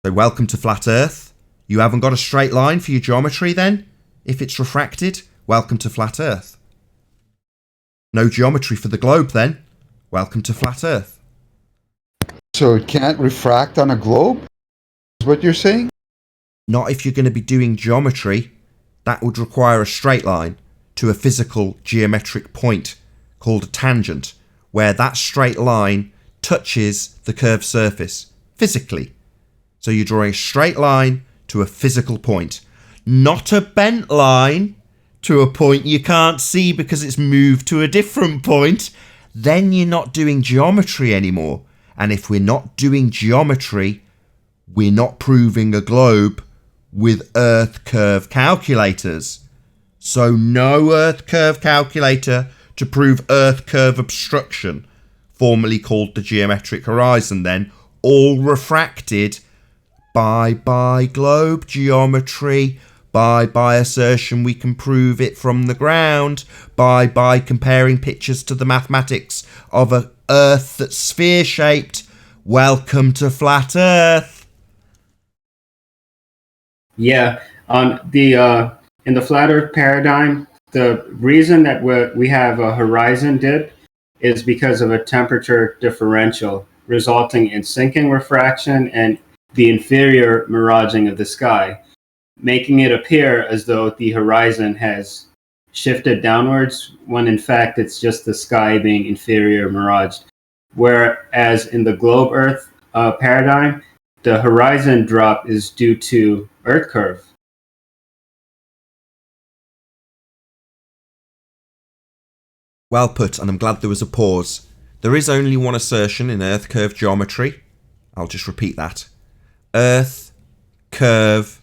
S2: So welcome to Flat Earth. You haven't got a straight line for your geometry then? If it's refracted, welcome to Flat Earth. No geometry for the globe then? Welcome to Flat Earth.
S10: So it can't refract on a globe? Is what you're saying?
S2: Not if you're going to be doing geometry. That would require a straight line to a physical geometric point called a tangent, where that straight line touches the curved surface physically. So you're drawing a straight line to a physical point, not a bent line to a point you can't see because it's moved to a different point. Then you're not doing geometry anymore. And if we're not doing geometry, we're not proving a globe with Earth curve calculators. So no Earth curve calculator to prove Earth curve obstruction, formerly called the geometric horizon then, all refracted. Bye globe geometry. Bye assertion we can prove it from the ground. Bye comparing pictures to the mathematics of a Earth that's sphere-shaped. Welcome to Flat Earth.
S11: Yeah, on the in the flat Earth paradigm, the reason that we have a horizon dip is because of a temperature differential resulting in sinking refraction and the inferior miraging of the sky, making it appear as though the horizon has shifted downwards when in fact it's just the sky being inferior miraged. Whereas in the globe Earth paradigm, the horizon drop is due to Earth curve.
S2: Well put, and I'm glad there was a pause. There is only one assertion in Earth curve geometry. I'll just repeat that. Earth curve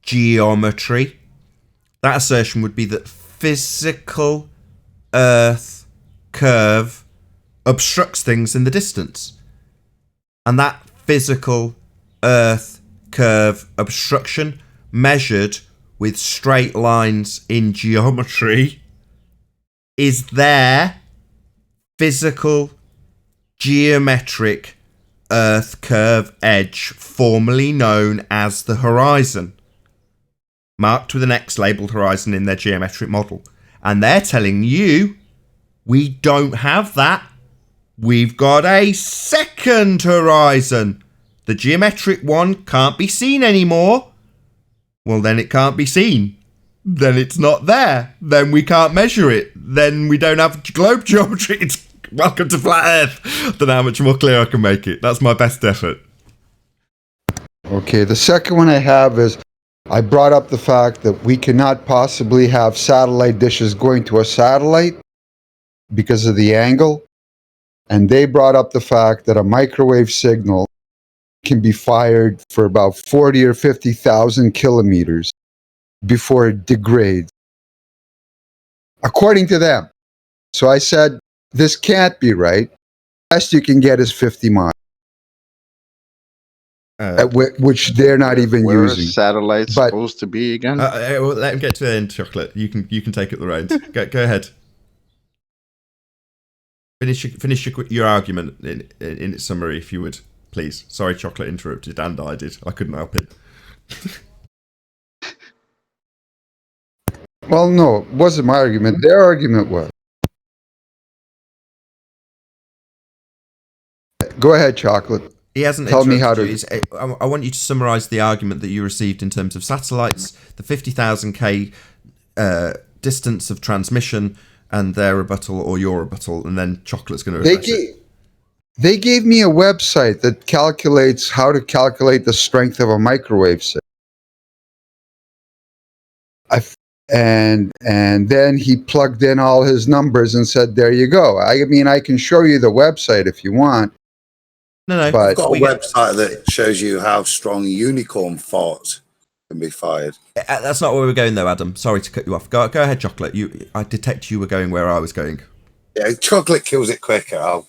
S2: geometry. That assertion would be that physical Earth curve obstructs things in the distance. And that physical Earth curve obstruction, measured with straight lines in geometry, is their physical geometric Earth curve edge, formerly known as the horizon, marked with an X labelled horizon in their geometric model. And they're telling you, we don't have that. We've got a second horizon. The geometric one can't be seen anymore. Well, then it can't be seen. Then it's not there. Then we can't measure it. Then we don't have globe geometry. It's welcome to flat Earth. Don't know how much more clear I can make it. That's my best effort.
S10: Okay, the second one I have is I brought up the fact that we cannot possibly have satellite dishes going to a satellite because of the angle. And they brought up the fact that a microwave signal can be fired for about 40 or 50,000 kilometers before it degrades, according to them. So I said, this can't be right. Best you can get is 50 miles, which they're not even
S8: where
S10: using.
S8: Are satellites
S10: But,
S8: supposed to be again?
S2: Well, let him get to the end, Chocolate. You can take up the reins. Go ahead. Finish your argument in its summary, if you would, please. Sorry, Chocolate interrupted, and I did. I couldn't help it.
S10: Well, no, it wasn't my argument. Their argument was. Go ahead, Chocolate.
S2: He hasn't
S10: Tell me how
S2: interrupted
S10: to.
S2: you. I want you to summarise the argument that you received in terms of satellites, the 50,000 K distance of transmission, and their rebuttal or your rebuttal, and then Chocolate's going to address it.
S10: They gave me a website that calculates how to calculate the strength of a microwave signal. And then he plugged in all his numbers and said, there you go. I mean, I can show you the website if you want.
S2: No.
S10: But
S4: I've got a website that shows you how strong unicorn farts can be fired.
S2: That's not where we're going, though, Adam. Sorry to cut you off. Go ahead, Chocolate. I detect you were going where I was going.
S4: Yeah, chocolate kills it quicker.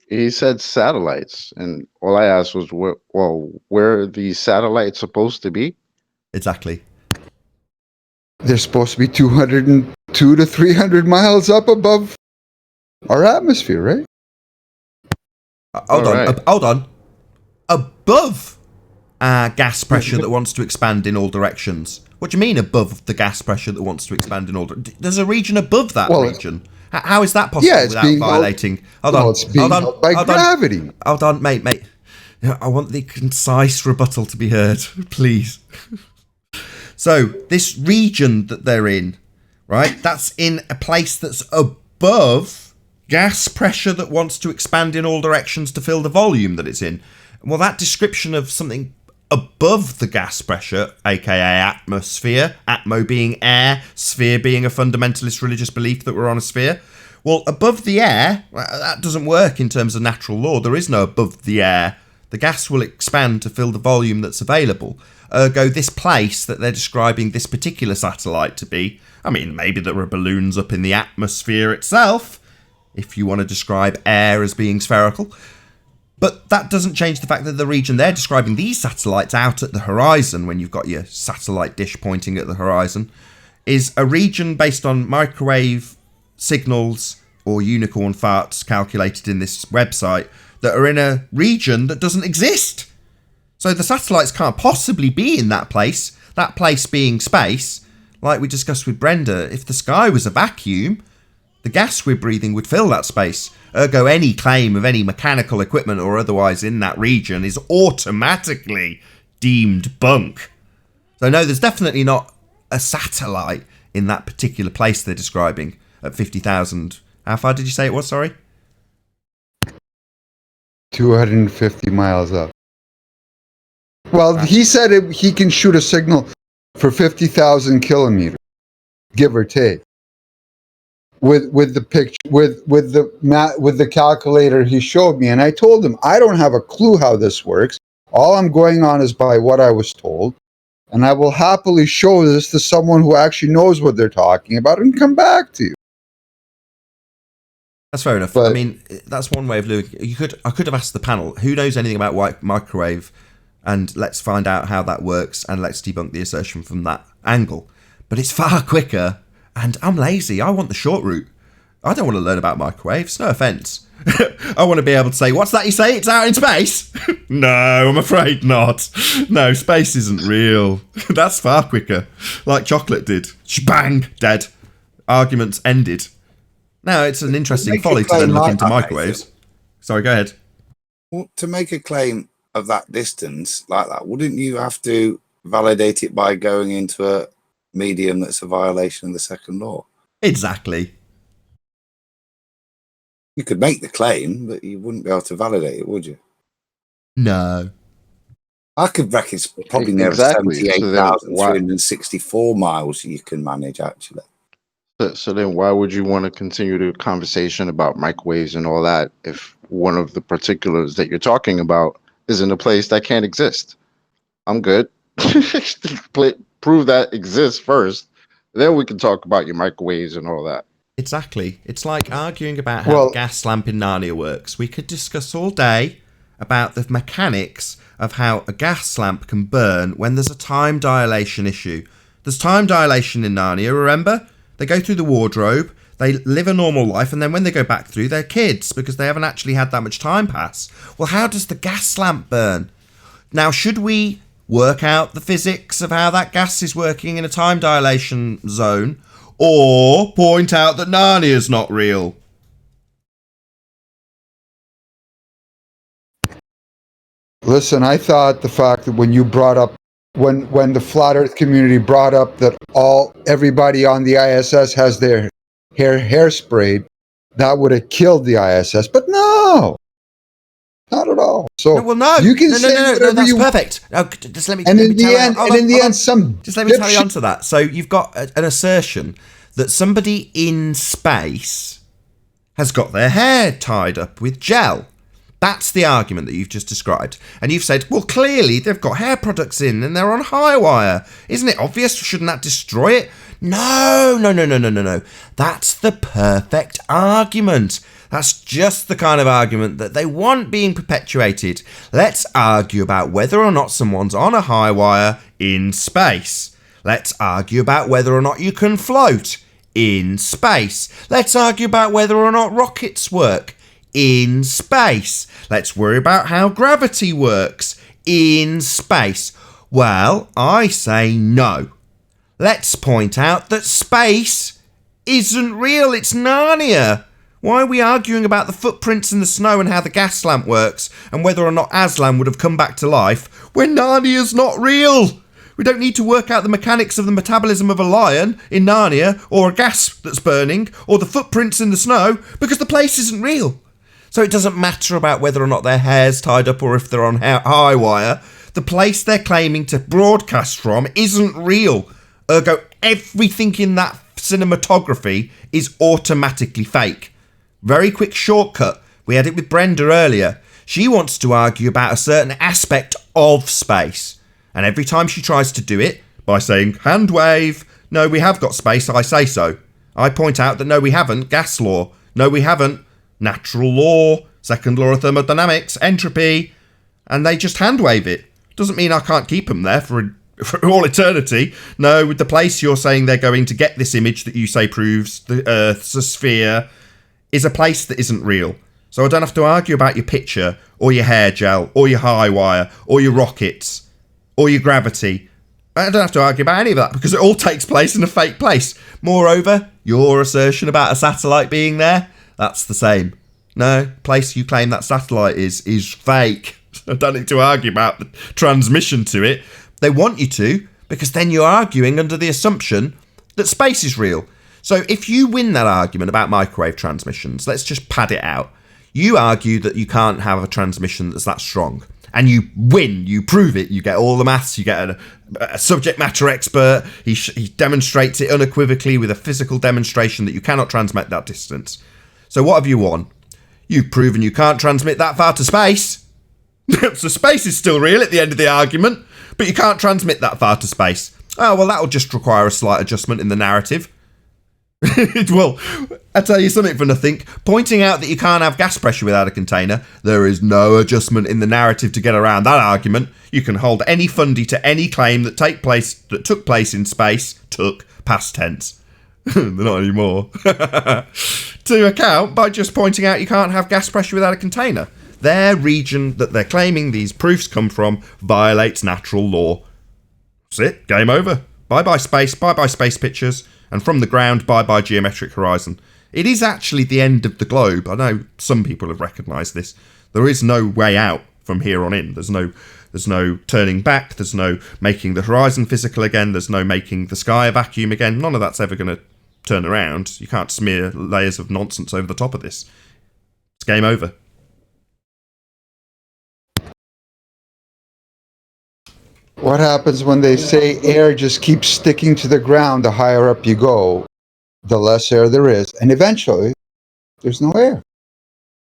S8: He said satellites, and all I asked was, where are these satellites supposed to be?
S2: Exactly.
S10: They're supposed to be 202 to 300 miles up above our atmosphere, right?
S2: Hold on. Above gas pressure that wants to expand in all directions. What do you mean above the gas pressure that wants to expand in all directions? There's a region above that region. How is that possible without violating?
S10: It's being held by gravity.
S2: Hold on, mate. I want the concise rebuttal to be heard, please. So, this region that they're in, right, that's in a place that's above gas pressure that wants to expand in all directions to fill the volume that it's in. Well, that description of something above the gas pressure, aka atmosphere, atmo being air, sphere being a fundamentalist religious belief that we're on a sphere. Well, above the air, that doesn't work in terms of natural law. There is no above the air. The gas will expand to fill the volume that's available. Ergo, this place that they're describing this particular satellite to be, I mean, maybe there are balloons up in the atmosphere itself, if you want to describe air as being spherical. But that doesn't change the fact that the region they're describing these satellites out at the horizon, when you've got your satellite dish pointing at the horizon, is a region based on microwave signals or unicorn farts calculated in this website that are in a region that doesn't exist. So the satellites can't possibly be in that place being space. Like we discussed with Brenda, if the sky was a vacuum, the gas we're breathing would fill that space. Ergo, any claim of any mechanical equipment or otherwise in that region is automatically deemed bunk. So no, there's definitely not a satellite in that particular place they're describing at 50,000. How far did you say it was, sorry?
S10: 250 miles up. Well, he said he can shoot a signal for 50,000 kilometers, give or take. With the picture, with the calculator he showed me, and I told him I don't have a clue how this works. All I'm going on is by what I was told, and I will happily show this to someone who actually knows what they're talking about and come back to you.
S2: That's fair enough.
S10: But,
S2: I mean, that's one way of looking. I could have asked the panel who knows anything about microwave, and let's find out how that works, and let's debunk the assertion from that angle. But it's far quicker. And I'm lazy. I want the short route. I don't want to learn about microwaves. No offence. I want to be able to say, what's that you say? It's out in space? No, I'm afraid not. No, space isn't real. That's far quicker. Like chocolate did. Bang, dead. Arguments ended. Now, it's an interesting folly to then look into microwaves. Sorry, go ahead.
S4: Well, to make a claim of that distance like that, wouldn't you have to validate it by going into a medium that's a violation of the second law?
S2: Exactly.
S4: You could make the claim, but you wouldn't be able to validate it, would you?
S2: No.
S4: I could reckon it's probably near
S8: Exactly.
S4: 78,364 miles you can manage, actually.
S8: So then why would you want to continue the conversation about microwaves and all that if one of the particulars that you're talking about is in a place that can't exist? I'm good. Prove that exists first, then we can talk about your microwaves and all that.
S2: Exactly. It's like arguing about how the gas lamp in Narnia works. We could discuss all day about the mechanics of how a gas lamp can burn when there's a time dilation issue. There's time dilation in Narnia, remember? They go through the wardrobe, they live a normal life, and then when they go back through, they're kids because they haven't actually had that much time pass. Well, how does the gas lamp burn? Now, should we work out the physics of how that gas is working in a time dilation zone, or point out that Narnia's not real?
S10: Listen, I thought the fact that when you brought up, when the flat Earth community brought up that everybody on the ISS has their hair sprayed, that would have killed the ISS. But no, not at all. So
S2: no,
S10: you can
S2: no,
S10: say whatever
S2: that's
S10: you
S2: perfect. No, just let me.
S10: And
S2: let
S10: in
S2: me
S10: the end,
S2: just let me tell you onto that. So you've got an assertion that somebody in space has got their hair tied up with gel. That's the argument that you've just described. And you've said, well, clearly they've got hair products in and they're on high wire. Isn't it obvious? Shouldn't that destroy it? No. That's the perfect argument. That's just the kind of argument that they want being perpetuated. Let's argue about whether or not someone's on a high wire in space. Let's argue about whether or not you can float in space. Let's argue about whether or not rockets work in space. Let's worry about how gravity works in space. Well, I say no. Let's point out that space isn't real. It's Narnia. Why are we arguing about the footprints in the snow and how the gas lamp works and whether or not Aslan would have come back to life when Narnia's not real? We don't need to work out the mechanics of the metabolism of a lion in Narnia or a gas that's burning or the footprints in the snow because the place isn't real. So it doesn't matter about whether or not their hair's tied up or if they're on high wire. The place they're claiming to broadcast from isn't real. Ergo, everything in that cinematography is automatically fake. Very quick shortcut. We had it with Brenda earlier. She wants to argue about a certain aspect of space. And every time she tries to do it by saying, hand wave, no, we have got space, I say so. I point out that no, we haven't, gas law. No, we haven't, natural law, second law of thermodynamics, entropy. And they just hand wave it. Doesn't mean I can't keep them there for all eternity. No, with the place you're saying they're going to get this image that you say proves the Earth's a sphere is a place that isn't real. So I don't have to argue about your picture or your hair gel or your high wire or your rockets or your gravity. I don't have to argue about any of that because it all takes place in a fake place. Moreover, your assertion about a satellite being there, that's the same. No, place you claim that satellite is fake. I don't need to argue about the transmission to it. They want you to because then you're arguing under the assumption that space is real. So if you win that argument about microwave transmissions, let's just pad it out. You argue that you can't have a transmission that's that strong. And you win, you prove it, you get all the maths, you get a subject matter expert, he demonstrates it unequivocally with a physical demonstration that you cannot transmit that distance. So what have you won? You've proven you can't transmit that far to space. So space is still real at the end of the argument, but you can't transmit that far to space. Oh, well, that'll just require a slight adjustment in the narrative. Well, I'll tell you something for nothing. Pointing out that you can't have gas pressure without a container, there is no adjustment in the narrative to get around that argument. You can hold any fundy to any claim that took place in space, past tense. They're not anymore. To account by just pointing out you can't have gas pressure without a container. Their region that they're claiming these proofs come from violates natural law. That's it. Game over. Bye-bye space. Bye-bye space pictures. And from the ground, bye-bye geometric horizon. It is actually the end of the globe. I know some people have recognised this. There is no way out from here on in. There's no turning back. There's no making the horizon physical again. There's no making the sky a vacuum again. None of that's ever going to turn around. You can't smear layers of nonsense over the top of this. It's game over.
S10: What happens when they say air just keeps sticking to the ground? The higher up you go, the less air there is, and eventually there's no air.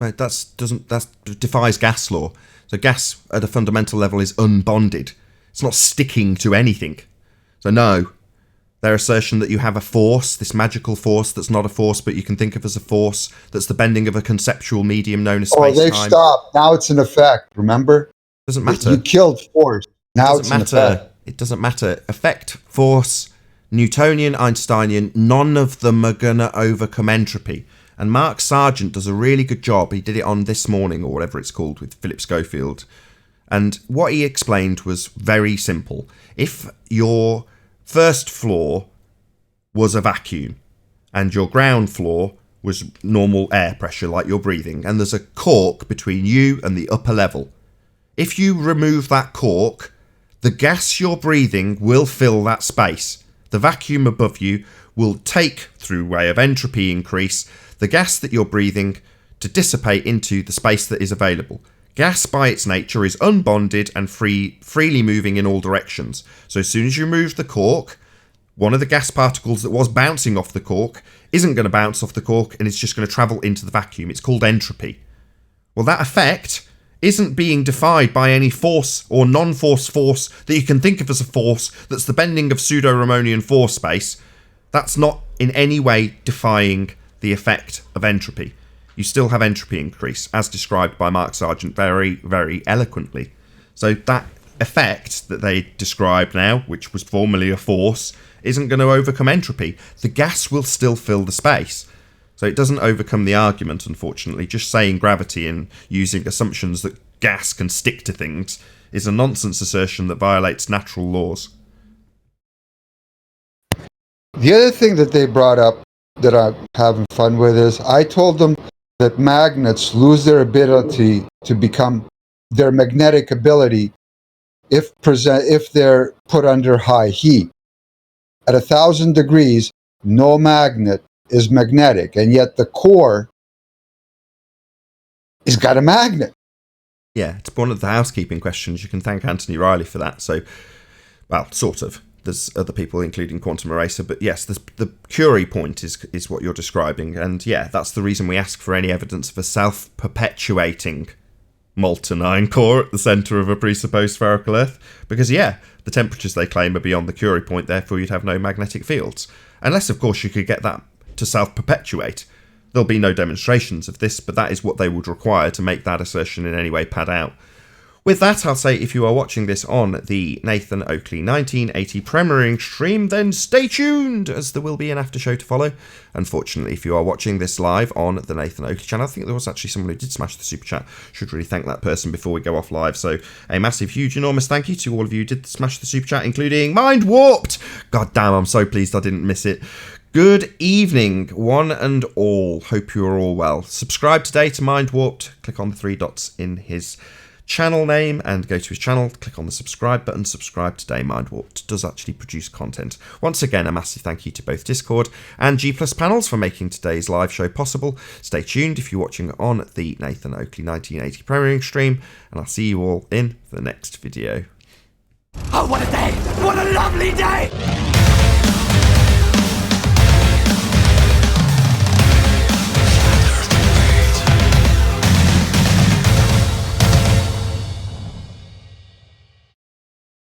S2: Right, that defies gas law. So gas at a fundamental level is unbonded. It's not sticking to anything. So no, their assertion that you have a force, this magical force that's not a force but you can think of as a force, that's the bending of a conceptual medium known as space-time.
S10: Oh, they've stopped. Now it's an effect, remember?
S2: Doesn't matter.
S10: You killed force. Now it's an effect.
S2: It doesn't matter. Effect, force, Newtonian, Einsteinian, none of them are going to overcome entropy. And Mark Sargent does a really good job. He did it on This Morning, or whatever it's called, with Philip Schofield. And what he explained was very simple. If your first floor was a vacuum and your ground floor was normal air pressure like you're breathing, and there's a cork between you and the upper level, if you remove that cork, the gas you're breathing will fill that space. The vacuum above you will take, through way of entropy increase, the gas that you're breathing to dissipate into the space that is available. Gas by its nature is unbonded and freely moving in all directions. So as soon as you remove the cork, one of the gas particles that was bouncing off the cork isn't going to bounce off the cork and it's just going to travel into the vacuum. It's called entropy. Well, that effect isn't being defied by any force or non-force force that you can think of as a force that's the bending of pseudo-Ramonian force space. That's not in any way defying the effect of entropy. You still have entropy increase, as described by Mark Sargent very, very eloquently. So that effect that they describe now, which was formerly a force, isn't going to overcome entropy. The gas will still fill the space. So it doesn't overcome the argument, unfortunately. Just saying gravity and using assumptions that gas can stick to things is a nonsense assertion that violates natural laws.
S10: The other thing that they brought up that I'm having fun with is I told them that magnets lose their ability to become their magnetic ability if they're put under high heat. At 1,000 degrees, no magnet is magnetic, and yet the core has got a magnet.
S2: Yeah, it's one of the housekeeping questions. You can thank Anthony Riley for that. So, well, sort of. There's other people, including Quantum Eraser, but yes, the Curie point is what you're describing, and yeah, that's the reason we ask for any evidence of a self-perpetuating molten iron core at the centre of a presupposed spherical Earth, because yeah, the temperatures they claim are beyond the Curie point, therefore you'd have no magnetic fields. Unless, of course, you could get that to self-perpetuate. There'll be no demonstrations of this, but that is what they would require to make that assertion in any way pad out. With that, I'll say if you are watching this on the Nathan Oakley 1980 premiering stream, then stay tuned, as there will be an after show to follow. Unfortunately, if you are watching this live on the Nathan Oakley channel, I think there was actually someone who did smash the super chat. Should really thank that person before we go off live. So a massive, huge, enormous thank you to all of you who did smash the super chat, including Mind Warped. God damn, I'm so pleased I didn't miss it. Good evening, one and all. Hope you are all well. Subscribe today to Mind Warped. Click on the 3 dots in his channel name and go to his channel, click on the subscribe button, subscribe today. Mindwarped does actually produce content. Once again, a massive thank you to both Discord and G Plus Panels for making today's live show possible. Stay tuned if you're watching on the Nathan Oakley 1980 premiering stream, and I'll see you all in the next video.
S12: Oh, what a day! What a lovely day!